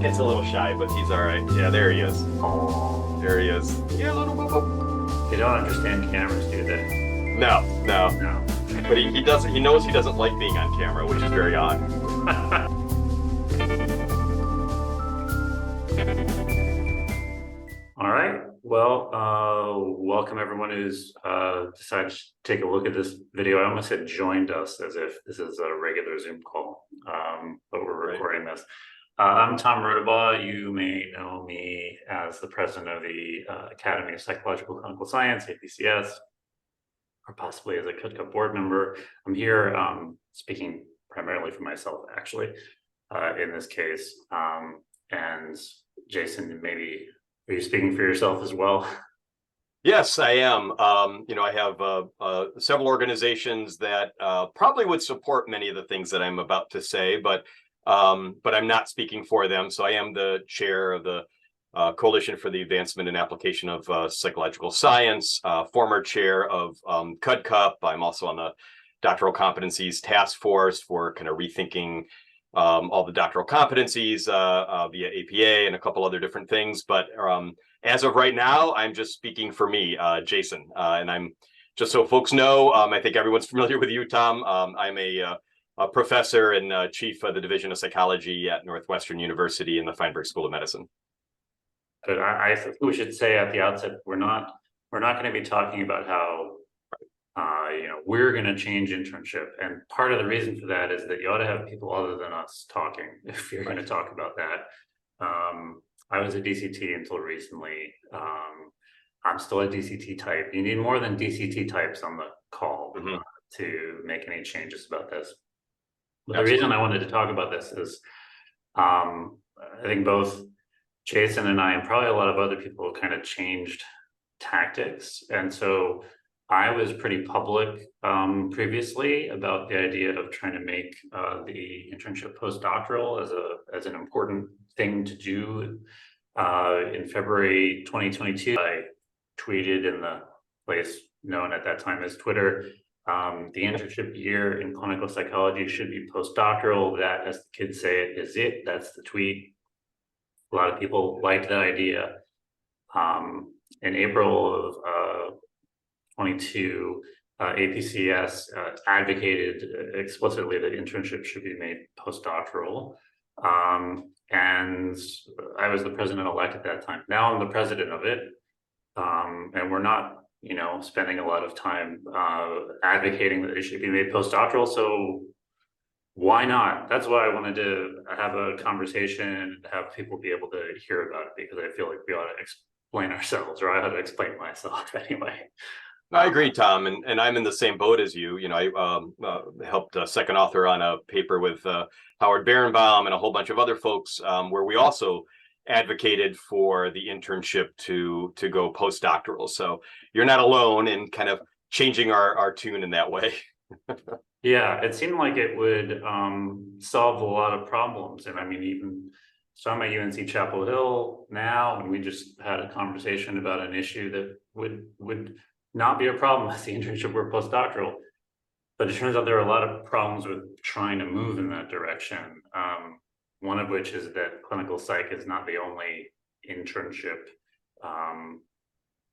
It's a little shy, but he's all right. Yeah, there he is. Oh, There he is. Yeah, little boo boo. they don't understand cameras, do they? No, no. No. But he doesn't. He knows he doesn't like being on camera, which is very odd. All right. Well, welcome everyone who's decided to take a look at this video. I almost said joined us as if this is a regular Zoom call, but we're recording this. I'm Tom Rodebaugh. You may know me as the president of the Academy of Psychological Clinical Science, APCS, or possibly as a CUTCA board member. I'm here speaking primarily for myself, actually, in this case. And Jason, maybe are you speaking for yourself as well? Yes, I am. I have several organizations that probably would support many of the things that I'm about to say, but I'm not speaking for them. So I am the chair of the Coalition for the Advancement and Application of Psychological Science, former chair of CUDCUP. I'm also on the Doctoral Competencies Task Force for kind of rethinking all the doctoral competencies via APA and a couple other different things. But as of right now, I'm just speaking for me, Jason. And I'm just so folks know, I think everyone's familiar with you, Tom. I'm a professor and chief of the Division of Psychology at Northwestern University in the Feinberg School of Medicine. But I think we should say at the outset, we're not going to be talking about how we're going to change internship, and part of the reason for that is that you ought to have people other than us talking if you're going to talk about that. I was a DCT until recently. I'm still a DCT type. You need more than DCT types on the call to make any changes about this. But the reason I wanted to talk about this is I think both Jason and I, and probably a lot of other people, kind of changed tactics. And so I was pretty public previously about the idea of trying to make the internship postdoctoral as an important thing to do. In February 2022, I tweeted in the place known at that time as Twitter, the internship year in clinical psychology should be postdoctoral. That, as the kids say it, is it. That's the tweet. A lot of people liked that idea. In April of 22, APCS advocated explicitly that internship should be made postdoctoral. And I was the president-elect at that time. Now I'm the president of it. And we're not, spending a lot of time advocating that it should be made postdoctoral. So why not? That's why I wanted to have a conversation and have people be able to hear about it, because I feel like we ought to explain ourselves, or I ought to explain myself anyway. I agree, Tom, and I'm in the same boat as you. I helped second author on a paper with Howard Berenbaum and a whole bunch of other folks, where we also advocated for the internship to go postdoctoral. So you're not alone in kind of changing our tune in that way. Yeah, it seemed like it would solve a lot of problems. And I mean, even so, I'm at UNC Chapel Hill now, and we just had a conversation about an issue that would not be a problem as the internship were postdoctoral. But it turns out there are a lot of problems with trying to move in that direction. One of which is that clinical psych is not the only internship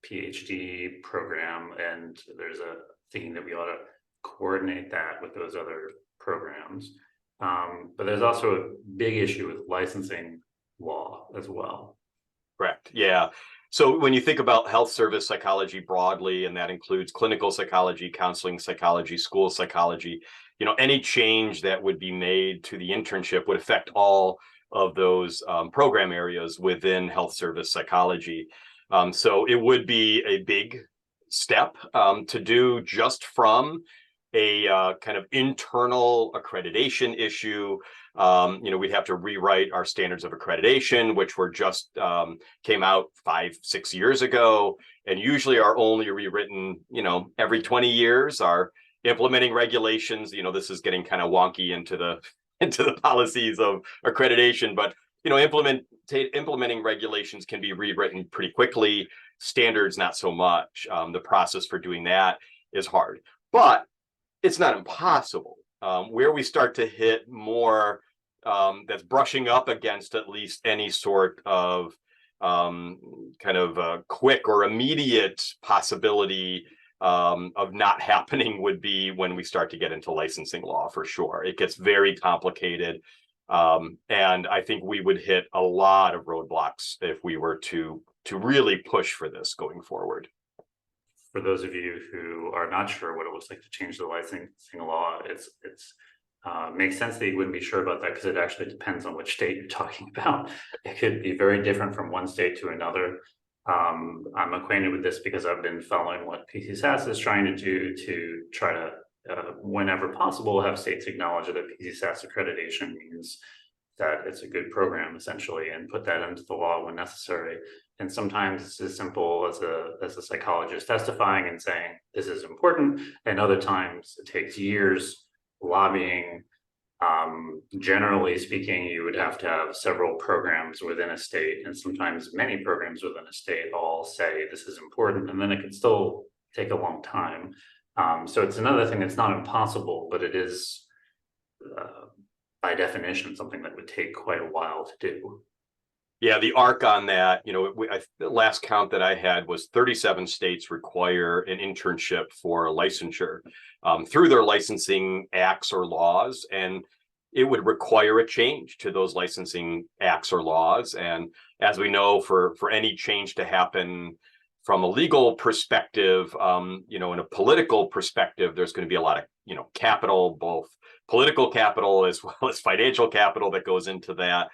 PhD program, and there's a thinking that we ought to coordinate that with those other programs. But there's also a big issue with licensing law as well. Correct. Yeah. So when you think about health service psychology broadly, and that includes clinical psychology, counseling psychology, school psychology, any change that would be made to the internship would affect all of those program areas within health service psychology. So it would be a big step to do just from a kind of internal accreditation issue. We'd have to rewrite our standards of accreditation, which were just came out 5-6 years ago, and usually are only rewritten, every 20 years. Our implementing regulations, this is getting kind of wonky into the policies of accreditation, but implementing regulations can be rewritten pretty quickly. Standards, not so much. The process for doing that is hard, but it's not impossible. Where we start to hit more that's brushing up against at least any sort of kind of quick or immediate possibility of not happening would be when we start to get into licensing law, for sure. It gets very complicated. And I think we would hit a lot of roadblocks if we were to really push for this going forward. For those of you who are not sure what it looks like to change the licensing law, it's makes sense that you wouldn't be sure about that, because it actually depends on which state you're talking about. It could be very different from one state to another. I'm acquainted with this because I've been following what PCSAS is trying to do to try to, whenever possible, have states acknowledge that PCSAS accreditation means that it's a good program, essentially, and put that into the law when necessary. And sometimes it's as simple as a psychologist testifying and saying this is important, and other times it takes years lobbying. Generally speaking, you would have to have several programs within a state, and sometimes many programs within a state all say this is important, and then it can still take a long time. So it's another thing that's not impossible, but it is by definition something that would take quite a while to do. Yeah, the arc on that, the last count that I had was 37 states require an internship for licensure through their licensing acts or laws, and it would require a change to those licensing acts or laws. And as we know, for any change to happen from a legal perspective, in a political perspective, there's going to be a lot of, capital, both political capital as well as financial capital that goes into that.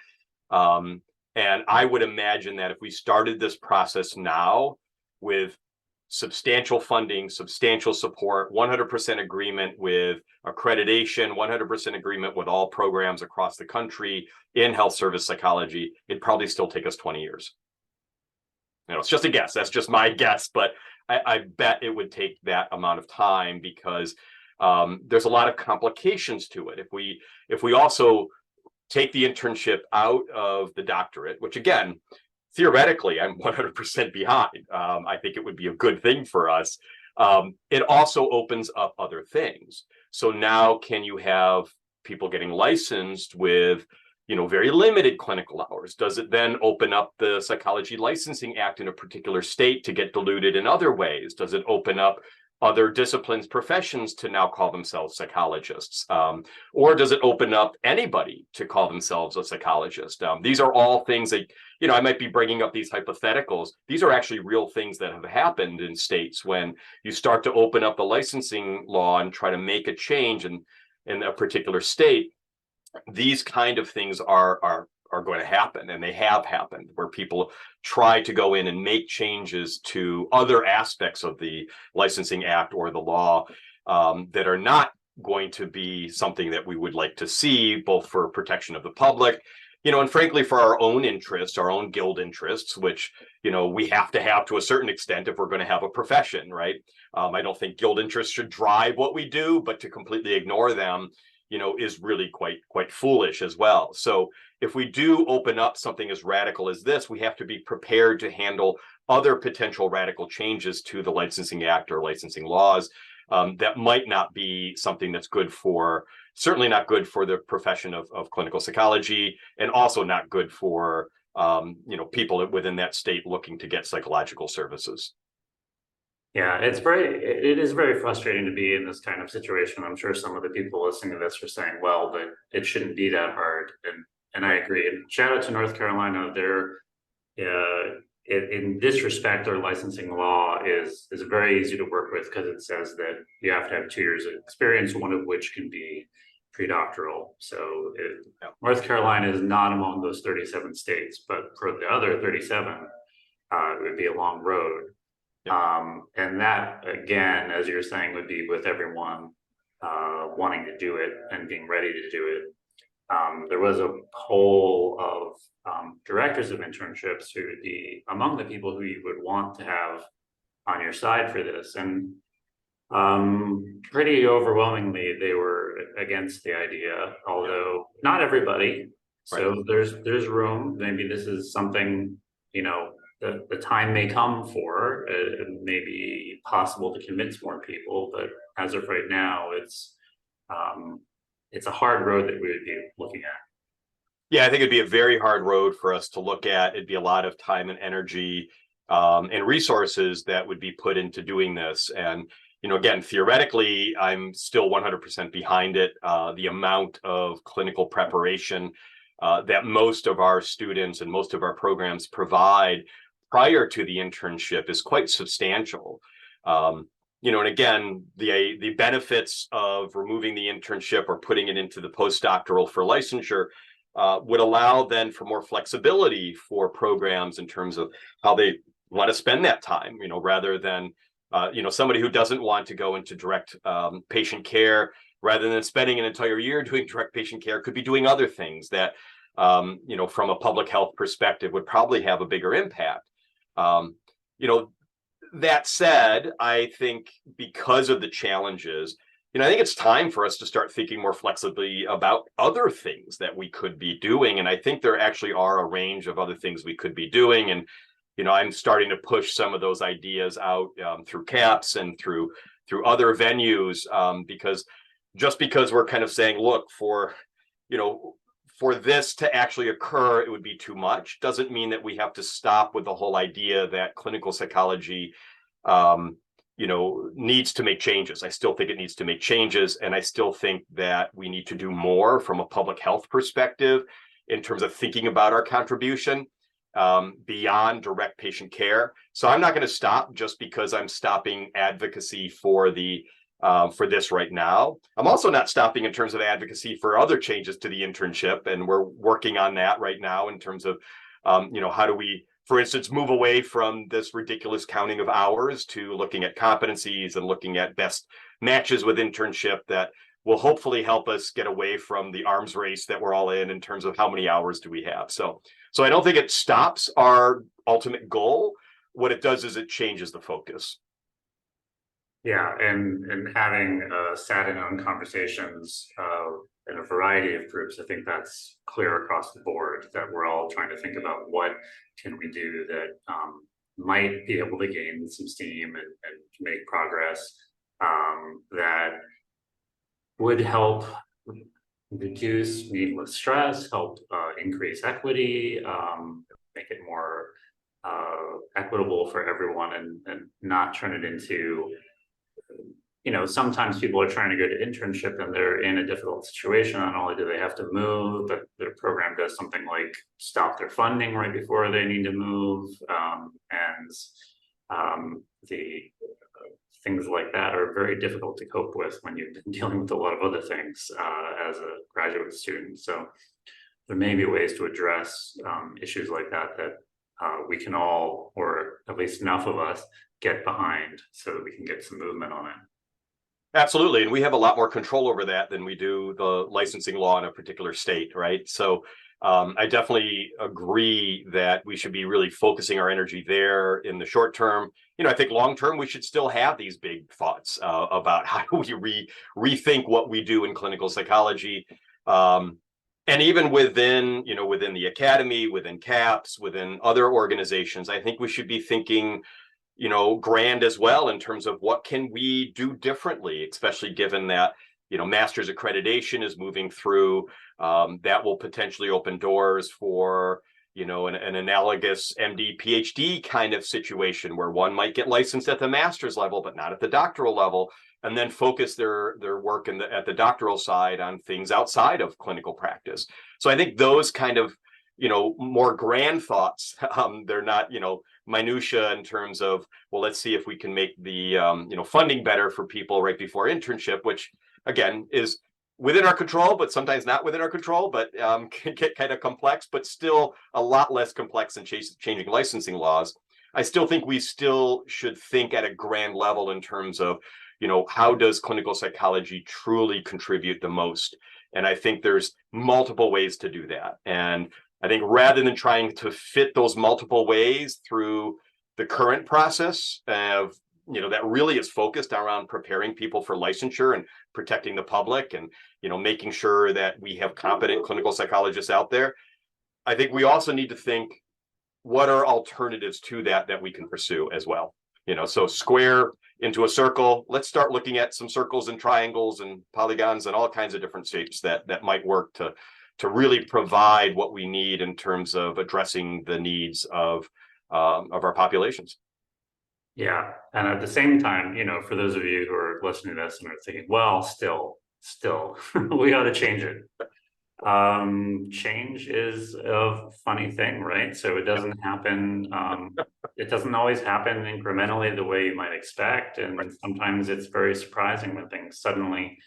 And I would imagine that if we started this process now with substantial funding, substantial support, 100% agreement with accreditation, 100% agreement with all programs across the country in health service psychology, it'd probably still take us 20 years. It's just a guess. That's just my guess, but I bet it would take that amount of time, because there's a lot of complications to it. If we also take the internship out of the doctorate, which again, theoretically, I'm 100% behind. I think it would be a good thing for us. It also opens up other things. So now, can you have people getting licensed with, very limited clinical hours? Does it then open up the Psychology Licensing Act in a particular state to get diluted in other ways? Does it open up other disciplines, professions to now call themselves psychologists? Or does it open up anybody to call themselves a psychologist? These are all things that, I might be bringing up these hypotheticals. These are actually real things that have happened in states when you start to open up the licensing law and try to make a change in a particular state. These kind of things are going to happen, and they have happened, where people try to go in and make changes to other aspects of the licensing act or the law that are not going to be something that we would like to see, both for protection of the public, and frankly for our own interests, our own guild interests, which we have to a certain extent if we're going to have a profession, right? I don't think guild interests should drive what we do, but to completely ignore them is really quite foolish as well. So if we do open up something as radical as this, we have to be prepared to handle other potential radical changes to the licensing act or licensing laws that might not be something that's certainly not good for the profession of clinical psychology, and also not good for people within that state looking to get psychological services. Yeah, it is very frustrating to be in this kind of situation. I'm sure some of the people listening to this are saying, well, but it shouldn't be that hard. And I agree. And shout out to North Carolina. In this respect, their licensing law is very easy to work with, because it says that you have to have 2 years of experience, one of which can be pre-doctoral. So North Carolina is not among those 37 states, but for the other 37, it would be a long road. And that, again, as you're saying, would be with everyone wanting to do it and being ready to do it. There was a poll of directors of internships who would be among the people who you would want to have on your side for this. And pretty overwhelmingly, they were against the idea, although not everybody. So right. There's room. Maybe this is something, the time may come for. It may be possible to convince more people, but as of right now, it's a hard road that we would be looking at. Yeah, I think it'd be a very hard road for us to look at. It'd be a lot of time and energy and resources that would be put into doing this. And, again, theoretically, I'm still 100% behind it. The amount of clinical preparation that most of our students and most of our programs provide prior to the internship is quite substantial. And again, the benefits of removing the internship or putting it into the postdoctoral for licensure would allow then for more flexibility for programs in terms of how they want to spend that time, rather than, somebody who doesn't want to go into direct patient care, rather than spending an entire year doing direct patient care, could be doing other things that, from a public health perspective would probably have a bigger impact. Um, you know, that said, I think because of the challenges, I think it's time for us to start thinking more flexibly about other things that we could be doing. And I think there actually are a range of other things we could be doing. And, I'm starting to push some of those ideas out through CAPS and through other venues, because we're kind of saying, look, you know, for this to actually occur, it would be too much. Doesn't mean that we have to stop with the whole idea that clinical psychology needs to make changes. I still think it needs to make changes. And I still think that we need to do more from a public health perspective in terms of thinking about our contribution beyond direct patient care. So I'm not going to stop just because I'm stopping advocacy for this right now. I'm also not stopping in terms of advocacy for other changes to the internship. And we're working on that right now in terms of, how do we, for instance, move away from this ridiculous counting of hours to looking at competencies and looking at best matches with internship that will hopefully help us get away from the arms race that we're all in terms of how many hours do we have. So I don't think it stops our ultimate goal. What it does is it changes the focus. Yeah, and having sat in on conversations in a variety of groups, I think that's clear across the board that we're all trying to think about what can we do that might be able to gain some steam and make progress that would help reduce needless stress, help increase equity, make it more equitable for everyone, and not turn it into, sometimes people are trying to go to internship and they're in a difficult situation. Not only do they have to move, but their program does something like stop their funding right before they need to move. The things like that are very difficult to cope with when you've been dealing with a lot of other things as a graduate student. So there may be ways to address issues like that we can all, or at least enough of us, get behind so that we can get some movement on it. Absolutely. And we have a lot more control over that than we do the licensing law in a particular state, right? So I definitely agree that we should be really focusing our energy there in the short term. I think long term, we should still have these big thoughts about how do we rethink what we do in clinical psychology. And even within the academy, within CAPS, within other organizations, I think we should be thinking grand as well in terms of what can we do differently, especially given that, master's accreditation is moving through. That will potentially open doors for, an analogous MD, PhD kind of situation where one might get licensed at the master's level, but not at the doctoral level, and then focus their work at the doctoral side on things outside of clinical practice. So I think those kind of, more grand thoughts, they're not, minutia in terms of, well, let's see if we can make the funding better for people right before internship, which again is within our control, but sometimes not within our control, but can get kind of complex, but still a lot less complex than changing licensing laws. I still think we still should think at a grand level in terms of, how does clinical psychology truly contribute the most? And I think there's multiple ways to do that. And I think rather than trying to fit those multiple ways through the current process of, that really is focused around preparing people for licensure and protecting the public and, making sure that we have competent clinical psychologists out there. I think we also need to think, what are alternatives to that we can pursue as well? So square into a circle. Let's start looking at some circles and triangles and polygons and all kinds of different shapes that might work to really provide what we need in terms of addressing the needs of our populations. Yeah, and at the same time, you know, for those of you who are listening to this and are thinking, well, still, we ought to change it. Change is a funny thing, right? So it doesn't happen, it doesn't always happen incrementally the way you might expect. And sometimes it's very surprising when things suddenly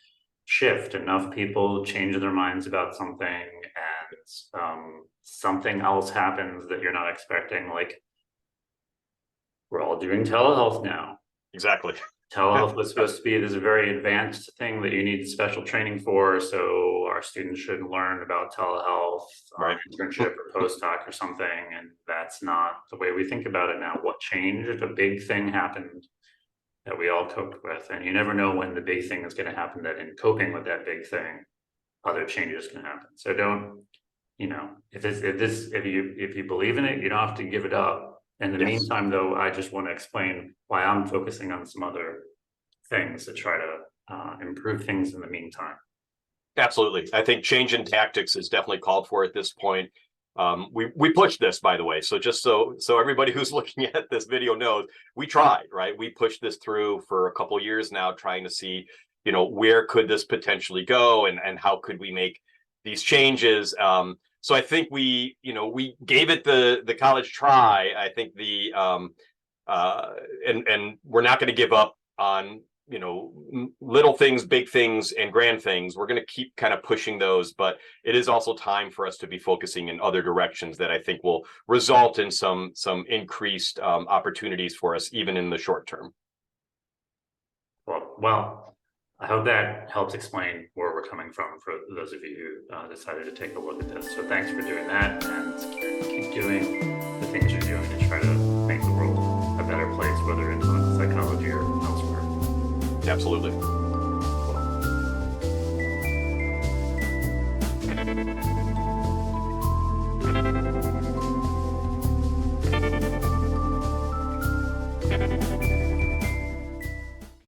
shift. Enough people change their minds about something and something else happens that you're not expecting. Like, we're all doing telehealth now. Exactly. Telehealth was supposed to be this very advanced thing that you need special training for, so our students should learn about telehealth, Right. internship or postdoc or something, and that's not the way we think about it now. What changed? A big thing happened that we all coped with, and you never know when the big thing is going to happen, that in coping with that big thing, other changes can happen. So don't, you know, if you believe in it, you don't have to give it up. In the meantime, though, I just want to explain why I'm focusing on some other things to try to improve things in the meantime. Absolutely. I think change in tactics is definitely called for at this point. We pushed this, by the way. So just so everybody who's looking at this video knows, we tried, right? We pushed this through for a couple of years now, trying to see, you know, where could this potentially go and how could we make these changes. So I think we gave it the college try. I think and we're not going to give up on, you know, little things, big things, and grand things. We're going to keep kind of pushing those, but it is also time for us to be focusing in other directions that I think will result in some increased opportunities for us, even in the short term. Well, I hope that helps explain where we're coming from for those of you who decided to take a look at this. So thanks for doing that, and keep doing the things you're doing to try to make the world a better place, whether it's on psychology or elsewhere. Absolutely.